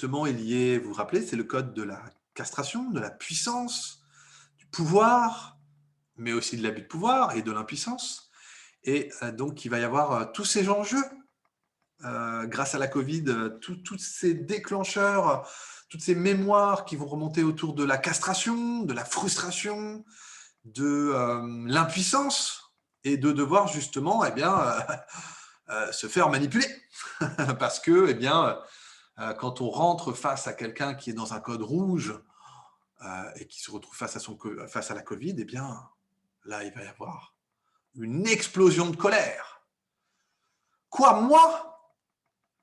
justement est lié, vous vous rappelez, c'est le code de la castration, de la puissance, du pouvoir, mais aussi de l'abus de pouvoir et de l'impuissance. Et donc, il va y avoir tous ces enjeux grâce à la Covid, tous ces déclencheurs, toutes ces mémoires qui vont remonter autour de la castration, de la frustration, de l'impuissance et de devoir justement eh bien, se faire manipuler. Parce que eh bien, quand on rentre face à quelqu'un qui est dans un code rouge et qui se retrouve face à la Covid, eh bien, là, il va y avoir une explosion de colère. Quoi, moi?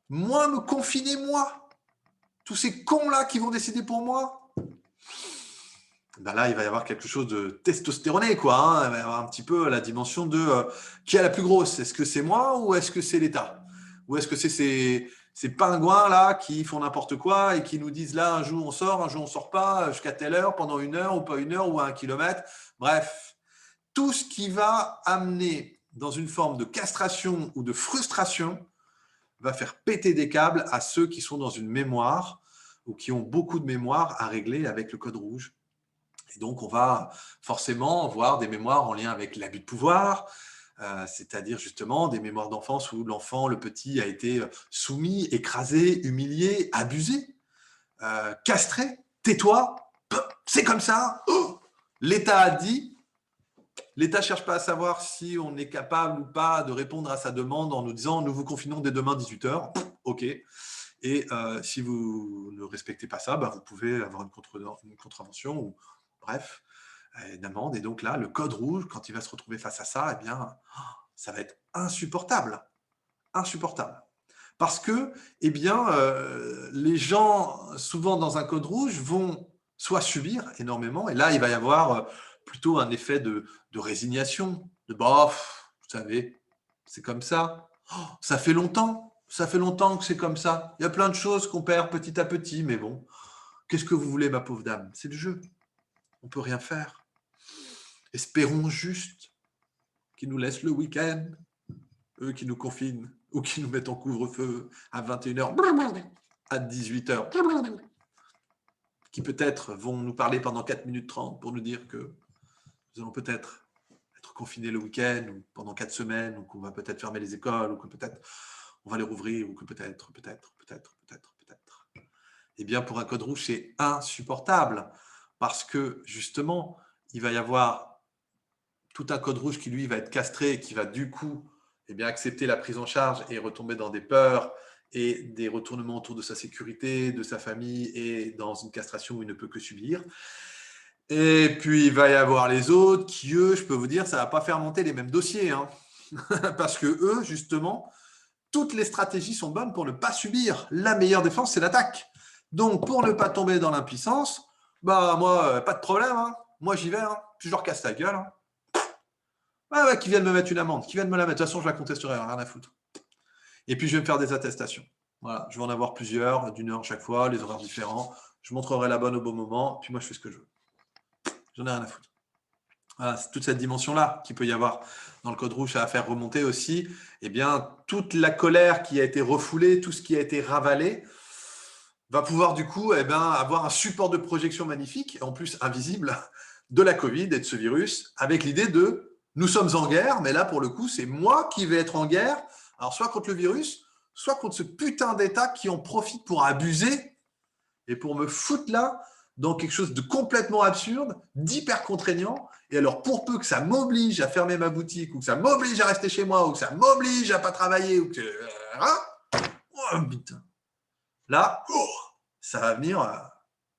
Moi, me confiner, moi? Tous ces cons-là qui vont décider pour moi? Ben là, il va y avoir quelque chose de testostéroné, quoi. Hein. Il va y avoir un petit peu la dimension de qui est la plus grosse? Est-ce que c'est moi ou est-ce que c'est l'État? Ou est-ce que c'est ces pingouins-là qui font n'importe quoi et qui nous disent là, un jour on sort, un jour on sort pas, jusqu'à telle heure, pendant 1 heure ou pas 1 heure ou à 1 kilomètre. Bref, tout ce qui va amener dans une forme de castration ou de frustration va faire péter des câbles à ceux qui sont dans une mémoire ou qui ont beaucoup de mémoire à régler avec le code rouge. Et donc, on va forcément voir des mémoires en lien avec l'abus de pouvoir, c'est-à-dire justement des mémoires d'enfance où l'enfant, le petit, a été soumis, écrasé, humilié, abusé, castré. Tais-toi, c'est comme ça. Oh, l'État a dit. L'État ne cherche pas à savoir si on est capable ou pas de répondre à sa demande en nous disant nous vous confinons dès demain 18 h. OK. Et si vous ne respectez pas ça, bah, vous pouvez avoir une contravention ou bref, une amende. Et donc là, le code rouge, quand il va se retrouver face à ça, eh bien, ça va être insupportable. Insupportable. Parce que, eh bien, les gens, souvent dans un code rouge, vont soit subir énormément, et là, il va y avoir plutôt un effet de résignation, de bof, vous savez, c'est comme ça. Oh, ça fait longtemps que c'est comme ça. Il y a plein de choses qu'on perd petit à petit, mais bon, qu'est-ce que vous voulez, ma pauvre dame? C'est le jeu. On ne peut rien faire. Espérons juste qu'ils nous laissent le week-end, eux qui nous confinent ou qui nous mettent en couvre-feu à 21 h, à 18 h, qui peut-être vont nous parler pendant 4 minutes 30 pour nous dire que nous allons peut-être être confinés le week-end ou pendant 4 semaines, ou qu'on va peut-être fermer les écoles, ou que peut-être on va les rouvrir, ou que peut-être. Eh bien, pour un code rouge, c'est insupportable parce que justement, il va y avoir tout un code rouge qui, lui, va être castré et qui va du coup eh bien, accepter la prise en charge et retomber dans des peurs et des retournements autour de sa sécurité, de sa famille et dans une castration où il ne peut que subir. Et puis, il va y avoir les autres qui, eux, je peux vous dire, ça ne va pas faire monter les mêmes dossiers. Hein. Parce que eux, justement, toutes les stratégies sont bonnes pour ne pas subir. La meilleure défense, c'est l'attaque. Donc, pour ne pas tomber dans l'impuissance, bah moi, pas de problème. Hein. Moi, j'y vais. Hein. Puis je leur casse la gueule. Hein. Ah ouais, qui viennent me mettre une amende, qui viennent me la mettre. De toute façon, je la contesterai, rien à foutre. Et puis, je vais me faire des attestations. Voilà, je vais en avoir plusieurs, d'1 heure chaque fois, les horaires différents. Je montrerai la bonne au bon moment, puis moi, je fais ce que je veux. J'en ai rien à foutre. Voilà, c'est toute cette dimension-là qu'il peut y avoir dans le code rouge à faire remonter aussi. Eh bien, toute la colère qui a été refoulée, tout ce qui a été ravalé, va pouvoir du coup eh bien, avoir un support de projection magnifique, et en plus invisible, de la Covid et de ce virus, avec l'idée de nous sommes en guerre, mais là pour le coup c'est moi qui vais être en guerre, alors soit contre le virus, soit contre ce putain d'État qui en profite pour abuser et pour me foutre là dans quelque chose de complètement absurde, d'hyper contraignant. Et alors pour peu que ça m'oblige à fermer ma boutique, ou que ça m'oblige à rester chez moi, ou que ça m'oblige à pas travailler, ou que oh, putain. Là, ça va venir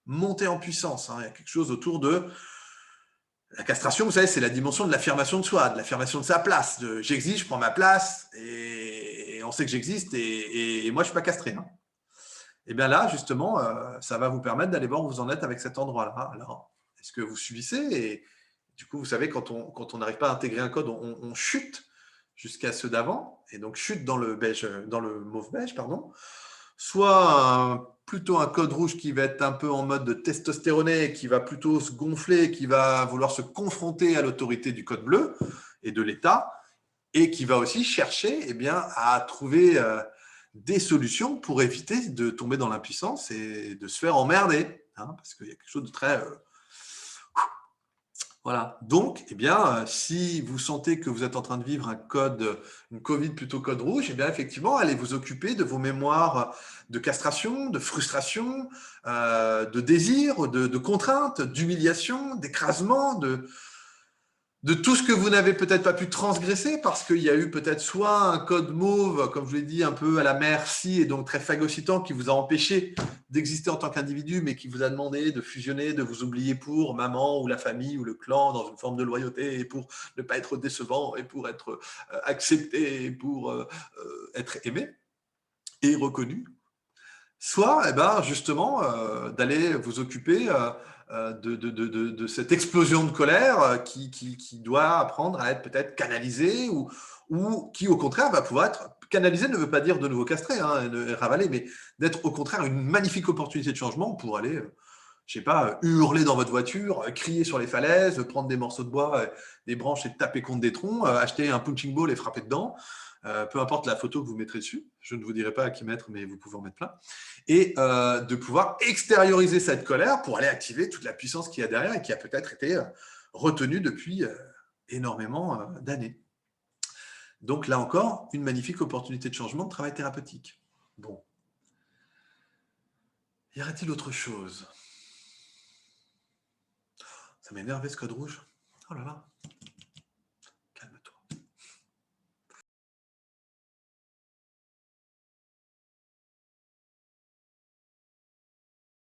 monter en puissance. Hein. Il y a quelque chose autour de la castration, vous savez, c'est la dimension de l'affirmation de soi, de l'affirmation de sa place. De j'existe, je prends ma place, et on sait que j'existe, et moi, je ne suis pas castré. Hein. Et bien là, justement, ça va vous permettre d'aller voir où vous en êtes avec cet endroit-là. Alors, est-ce que vous subissez? Et du coup, vous savez, quand on n'arrive pas à intégrer un code, on chute jusqu'à ceux d'avant, et donc chute dans le beige, dans le mauve beige, pardon. Soit plutôt un code rouge qui va être un peu en mode de testostéroné, qui va plutôt se gonfler, qui va vouloir se confronter à l'autorité du code bleu et de l'État, et qui va aussi chercher eh bien, à trouver des solutions pour éviter de tomber dans l'impuissance et de se faire emmerder, hein, parce qu'il y a quelque chose de très voilà. Donc, eh bien, si vous sentez que vous êtes en train de vivre une Covid plutôt code rouge, eh bien, effectivement, allez vous occuper de vos mémoires de castration, de frustration, de désir, de contrainte, d'humiliation, d'écrasement, de tout ce que vous n'avez peut-être pas pu transgresser parce qu'il y a eu peut-être soit un code mauve, comme je vous l'ai dit, un peu à la merci et donc très phagocytant qui vous a empêché d'exister en tant qu'individu, mais qui vous a demandé de fusionner, de vous oublier pour maman ou la famille ou le clan dans une forme de loyauté et pour ne pas être décevant et pour être accepté et pour être aimé et reconnu. Soit, eh ben, justement, d'aller vous occuper de cette explosion de colère qui doit apprendre à être peut-être canalisée ou qui, au contraire, va pouvoir être canalisée ne veut pas dire de nouveau castrée hein, et ravaler, mais d'être au contraire une magnifique opportunité de changement pour aller, je sais pas, hurler dans votre voiture, crier sur les falaises, prendre des morceaux de bois, des branches et taper contre des troncs, acheter un punching ball et frapper dedans, peu importe la photo que vous mettrez dessus. Je ne vous dirai pas à qui mettre, mais vous pouvez en mettre plein et de pouvoir extérioriser cette colère pour aller activer toute la puissance qu'il y a derrière et qui a peut-être été retenue depuis énormément d'années. Donc là encore, une magnifique opportunité de changement de travail thérapeutique. Bon. Y aurait-il autre chose? Ça m'énerve ce code rouge. Oh là là.